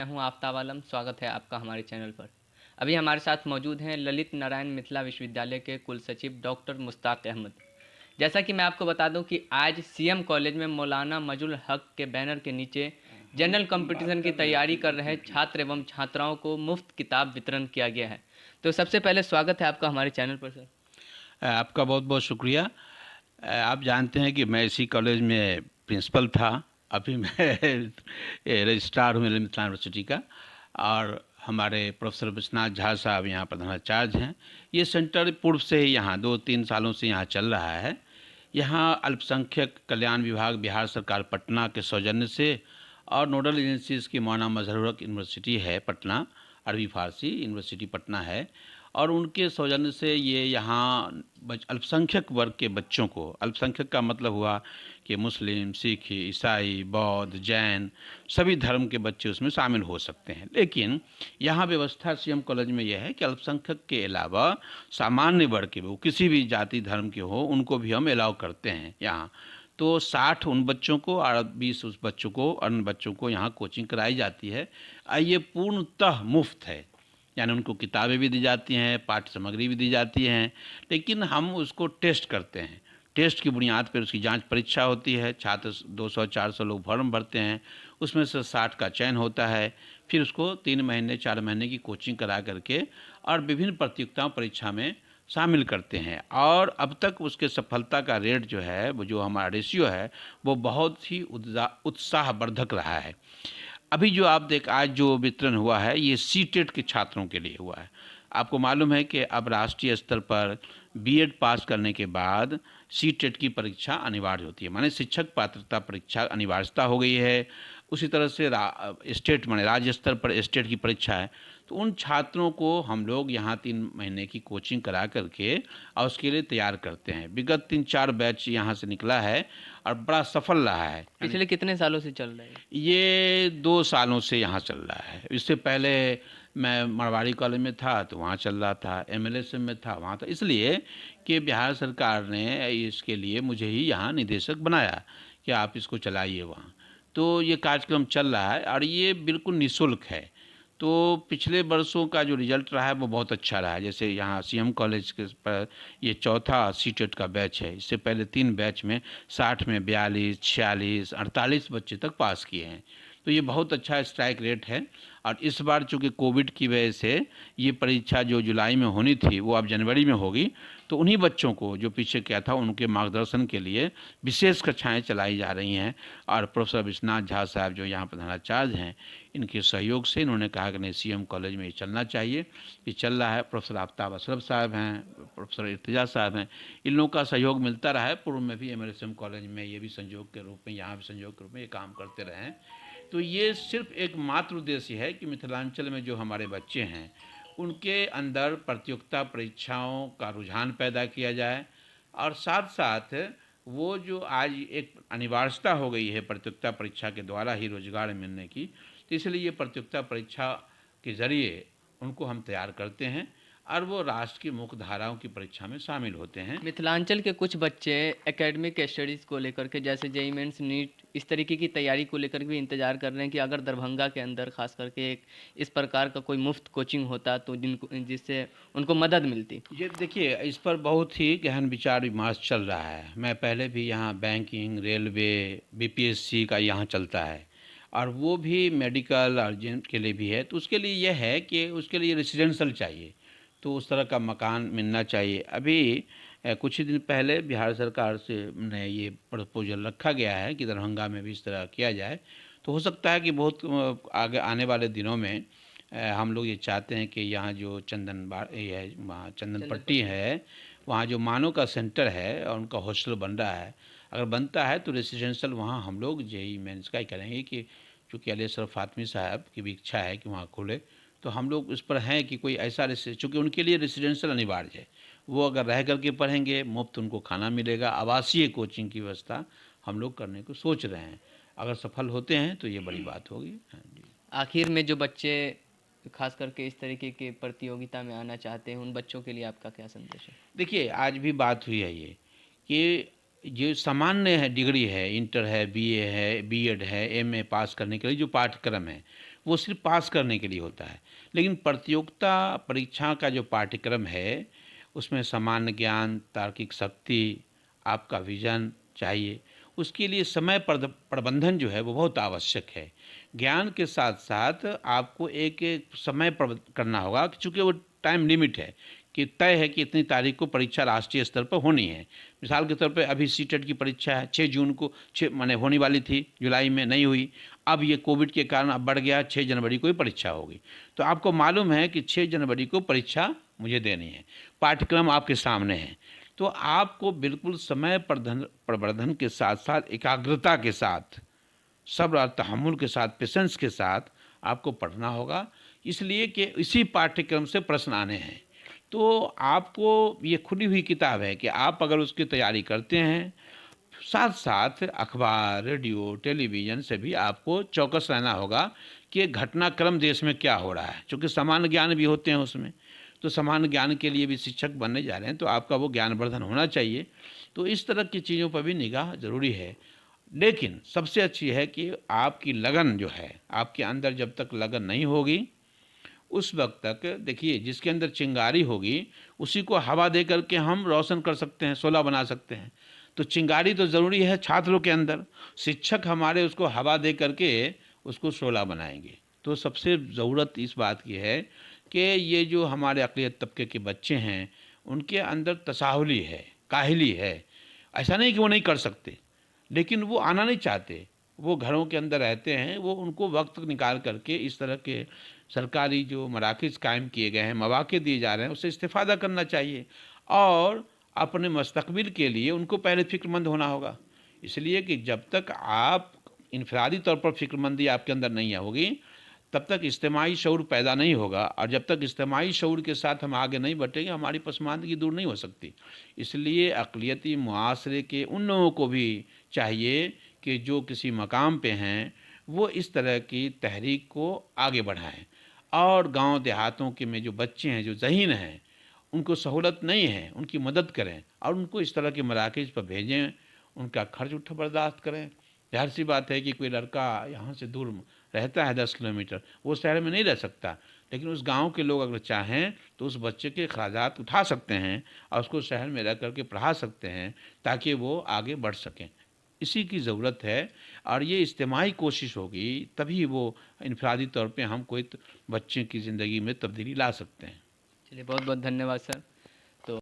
मैं हूं आफ्ताब आलम। स्वागत है आपका हमारे चैनल पर। अभी हमारे साथ मौजूद हैं ललित नारायण मिथिला विश्वविद्यालय के कुल सचिव डॉक्टर मुश्ताक अहमद। जैसा कि मैं आपको बता दूं कि आज सीएम कॉलेज में मौलाना मजहुल हक के बैनर के नीचे जनरल कंपटीशन की तैयारी कर रहे छात्र एवं छात्राओं को मुफ्त किताब वितरण किया गया है। तो सबसे पहले स्वागत है आपका हमारे चैनल पर सर। आपका बहुत बहुत शुक्रिया। आप जानते हैं कि मैं इसी कॉलेज में प्रिंसिपल था। अभी मैं रजिस्ट्रार हूँ मिथिला यूनिवर्सिटी का। और हमारे प्रोफेसर विश्वनाथ झा साहब यहाँ प्रधानाचार्य हैं। ये सेंटर पूर्व से ही यहाँ 2-3 सालों से यहाँ चल रहा है। यहाँ अल्पसंख्यक कल्याण विभाग बिहार सरकार पटना के सौजन्य से और नोडल एजेंसीज की मौलाना मजहर हक यूनिवर्सिटी है पटना, अरबी फारसी यूनिवर्सिटी पटना है, और उनके सौजन्य से ये यहाँ अल्पसंख्यक वर्ग के बच्चों को, अल्पसंख्यक का मतलब हुआ कि मुस्लिम, सिख, ईसाई, बौद्ध, जैन सभी धर्म के बच्चे उसमें शामिल हो सकते हैं। लेकिन यहाँ व्यवस्था सीएम कॉलेज में यह है कि अल्पसंख्यक के अलावा सामान्य वर्ग के, वो किसी भी जाति धर्म के हो, उनको भी हम अलाउ करते हैं यहाँ। तो 60 उन बच्चों को और 20 उस बच्चों को, अन्य बच्चों को यहाँ कोचिंग कराई जाती है। ये पूर्णतः मुफ्त है, यानी उनको किताबें भी दी जाती हैं, पाठ्य सामग्री भी दी जाती हैं। लेकिन हम उसको टेस्ट करते हैं। टेस्ट की बुनियाद पर उसकी जांच परीक्षा होती है। छात्र 200-400 लोग फॉर्म भरते हैं, उसमें से 60 का चयन होता है। फिर उसको 3 महीने 4 महीने की कोचिंग करा करके और विभिन्न प्रतियोगिताओं परीक्षा में शामिल करते हैं। और अब तक उसके सफलता का रेट जो है, वो जो हमारा रेशियो है, वो बहुत ही उत्साहवर्धक रहा है। अभी जो आप आज जो वितरण हुआ है, ये सीटेट के छात्रों के लिए हुआ है। आपको मालूम है कि अब राष्ट्रीय स्तर पर बीएड पास करने के बाद सीटेट की परीक्षा अनिवार्य होती है, माने शिक्षक पात्रता परीक्षा अनिवार्यता हो गई है। उसी तरह से स्टेट माने राज्य स्तर पर स्टेट की परीक्षा है। तो उन छात्रों को हम लोग यहाँ 3 महीने की कोचिंग करा करके और उसके लिए तैयार करते हैं। विगत 3-4 बैच यहाँ से निकला है और बड़ा सफल रहा है। पिछले कितने सालों से चल रहा है? ये 2 सालों से यहाँ चल रहा है। इससे पहले मैं मरवाड़ी कॉलेज में था तो वहाँ चल रहा था, एमएलएसएम में था वहाँ था। इसलिए कि बिहार सरकार ने इसके लिए मुझे ही यहाँ निदेशक बनाया कि आप इसको चलाइए वहाँ। तो ये कार्यक्रम चल रहा है और ये बिल्कुल निःशुल्क है। तो पिछले वर्षों का जो रिजल्ट रहा है वो बहुत अच्छा रहा है। जैसे यहाँ सीएम कॉलेज के पर ये चौथा सीटेट का बैच है। इससे पहले 3 बैच में 60 में 42, 46, 48 बच्चे तक पास किए हैं। तो ये बहुत अच्छा स्ट्राइक रेट है। और इस बार चूँकि कोविड की वजह से ये परीक्षा जो जुलाई में होनी थी वो अब जनवरी में होगी। तो उन्हीं बच्चों को जो पीछे क्या था, उनके मार्गदर्शन के लिए विशेष कक्षाएं चलाई जा रही हैं। और प्रोफेसर विश्वनाथ झा साहब जो यहाँ प्रधानाचार्य हैं, इनके सहयोग से इन्होंने कहा कि नहीं, सीएम कॉलेज में ये चलना चाहिए। ये चल रहा है। प्रोफेसर आफ्ताब अशरफ साहब हैं, प्रोफेसर इर्तिजा साहब हैं, इन लोगों का सहयोग मिलता रहा है। पूर्व में भी एमएलएसएम कॉलेज में ये भी संयोग के रूप में, यहाँ भी संयोग के रूप में ये काम करते रहे हैं। तो ये सिर्फ एक मात्र उद्देश्य है कि मिथिलांचल में जो हमारे बच्चे हैं उनके अंदर प्रतियोगिता परीक्षाओं का रुझान पैदा किया जाए। और साथ साथ वो जो आज एक अनिवार्यता हो गई है प्रतियोगिता परीक्षा के द्वारा ही रोजगार मिलने की, तो इसलिए ये प्रतियोगिता परीक्षा के ज़रिए उनको हम तैयार करते हैं और वो राष्ट्र की मुख्य धाराओं की परीक्षा में शामिल होते हैं। मिथिलांचल के कुछ बच्चे एकेडमिक स्टडीज़ को लेकर के, जैसे जेईई मेंस, नीट, इस तरीके की तैयारी को लेकर भी इंतज़ार कर रहे हैं कि अगर दरभंगा के अंदर खास करके एक इस प्रकार का कोई मुफ्त कोचिंग होता तो जिससे उनको मदद मिलती। ये देखिए, इस पर बहुत ही गहन विचार विमर्श चल रहा है। मैं पहले भी यहाँ बैंकिंग, रेलवे, बीपीएससी का यहाँ चलता है, और वो भी मेडिकल और जिन के लिए भी है। तो उसके लिए यह है कि उसके लिए रेसिडेंशियल चाहिए, तो उस तरह का मकान मिलना चाहिए। अभी कुछ ही दिन पहले बिहार सरकार से ने ये प्रपोजल रखा गया है कि दरभंगा में भी इस तरह किया जाए। तो हो सकता है कि बहुत आगे आने वाले दिनों में हम लोग ये चाहते हैं कि यहाँ जो ये है, वहाँ चंदन पट्टी है, वहाँ जो मानव का सेंटर है और उनका हॉस्टल बन रहा है, अगर बनता है तो रेसिडेंशियल वहाँ हम लोग जेईई मेंस का ही करेंगे। कि चूँकि अली अशरफ फातमी साहब की भी इच्छा है कि वहाँ खुले, तो हम लोग इस पर हैं कि कोई ऐसा चूँकि उनके लिए रेसिडेंशियल अनिवार्य है। वो अगर रह करके पढ़ेंगे, मुफ्त उनको खाना मिलेगा, आवासीय कोचिंग की व्यवस्था हम लोग करने को सोच रहे हैं। अगर सफल होते हैं तो ये बड़ी बात होगी। हाँ जी। आखिर में जो बच्चे खास करके इस तरीके के प्रतियोगिता में आना चाहते हैं, उन बच्चों के लिए आपका क्या संदेश है? देखिए, आज भी बात हुई है ये कि जो सामान्य है, डिग्री है, इंटर है, बीए है, बीएड है, एमए पास करने के लिए जो पाठ्यक्रम है, वो सिर्फ पास करने के लिए होता है। लेकिन प्रतियोगिता परीक्षा का जो पाठ्यक्रम है, उसमें सामान्य ज्ञान, तार्किक शक्ति, आपका विजन चाहिए। उसके लिए समय प्रबंधन जो है वो बहुत आवश्यक है। ज्ञान के साथ साथ आपको एक एक समय करना होगा, चूँकि वो टाइम लिमिट है कि तय है कि इतनी तारीख को परीक्षा राष्ट्रीय स्तर पर होनी है। मिसाल के तौर पे अभी सीटेट की परीक्षा है 6 जून को, 6 माने होने वाली थी, जुलाई में नहीं हुई। अब ये कोविड के कारण अब बढ़ गया, 6 जनवरी को ही परीक्षा होगी। तो आपको मालूम है कि 6 जनवरी को परीक्षा मुझे देनी है, पाठ्यक्रम आपके सामने है। तो आपको बिल्कुल समय प्रबंधन के साथ साथ एकाग्रता के साथ, सब्र और तहम्मुल के साथ, पेशेंस के साथ आपको पढ़ना होगा, इसलिए कि इसी पाठ्यक्रम से प्रश्न आने हैं। तो आपको ये खुली हुई किताब है कि आप अगर उसकी तैयारी करते हैं, साथ साथ अखबार, रेडियो, टेलीविज़न से भी आपको चौकस रहना होगा कि घटनाक्रम देश में क्या हो रहा है, क्योंकि सामान्य ज्ञान भी होते हैं उसमें। तो सामान्य ज्ञान के लिए भी शिक्षक बनने जा रहे हैं, तो आपका वो ज्ञानवर्धन होना चाहिए। तो इस तरह की चीज़ों पर भी निगाह ज़रूरी है। लेकिन सबसे अच्छी है कि आपकी लगन जो है, आपके अंदर जब तक लगन नहीं होगी, उस वक्त तक देखिए जिसके अंदर चिंगारी होगी उसी को हवा दे करके हम रोशन कर सकते हैं, शोला बना सकते हैं। तो चिंगारी तो ज़रूरी है छात्रों के अंदर, शिक्षक हमारे उसको हवा दे करके उसको शोला बनाएंगे। तो सबसे ज़रूरत इस बात की है कि ये जो हमारे अक़लियत तबके के बच्चे हैं, उनके अंदर तसाहुली है, काहिली है। ऐसा नहीं कि वो नहीं कर सकते, लेकिन वो आना नहीं चाहते। वो घरों के अंदर रहते हैं, वो उनको वक्त निकाल करके इस तरह के सरकारी जो मराकज़ कायम किए गए हैं, मौक़े दिए जा रहे हैं, उससे इस्तिफ़ादा करना चाहिए। और अपने मुस्तक़बिल के लिए उनको पहले फ़िक्रमंद होना होगा। इसलिए कि जब तक आप इनफ़रादी तौर पर फ़िक्रमंदी आपके अंदर नहीं होगी, तब तक इज्तिमाई शऊर पैदा नहीं होगा, और जब तक इज्तिमाई शऊर के साथ हम आगे नहीं बढ़ेंगे, हमारी पसमानदगी दूर नहीं हो सकती। इसलिए अक़लियती मुआशरे के उन लोगों को भी चाहिए कि जो किसी मकाम पे हैं, वो इस तरह की तहरीक को आगे बढ़ाएँ। और गाँव देहातों के में जो बच्चे हैं, जो ज़हीन हैं, उनको सहूलत नहीं है, उनकी मदद करें और उनको इस तरह के मराकज़ पर भेजें, उनका खर्च उठा बर्दाश्त करें। ज़ाहिर-सी बात है कि कोई लड़का यहाँ से दूर रहता है 10 किलोमीटर, वो शहर में नहीं रह सकता, लेकिन उस गांव के लोग अगर चाहें तो उस बच्चे के अखराजात उठा सकते हैं और उसको शहर में रह करके पढ़ा सकते हैं, ताकि वो आगे बढ़ सकें। इसी की ज़रूरत है, और ये इज्तिमाई कोशिश होगी तभी वो इनफरादी तौर पे हम कोई बच्चे की ज़िंदगी में तब्दीली ला सकते हैं। चलिए बहुत बहुत धन्यवाद सर।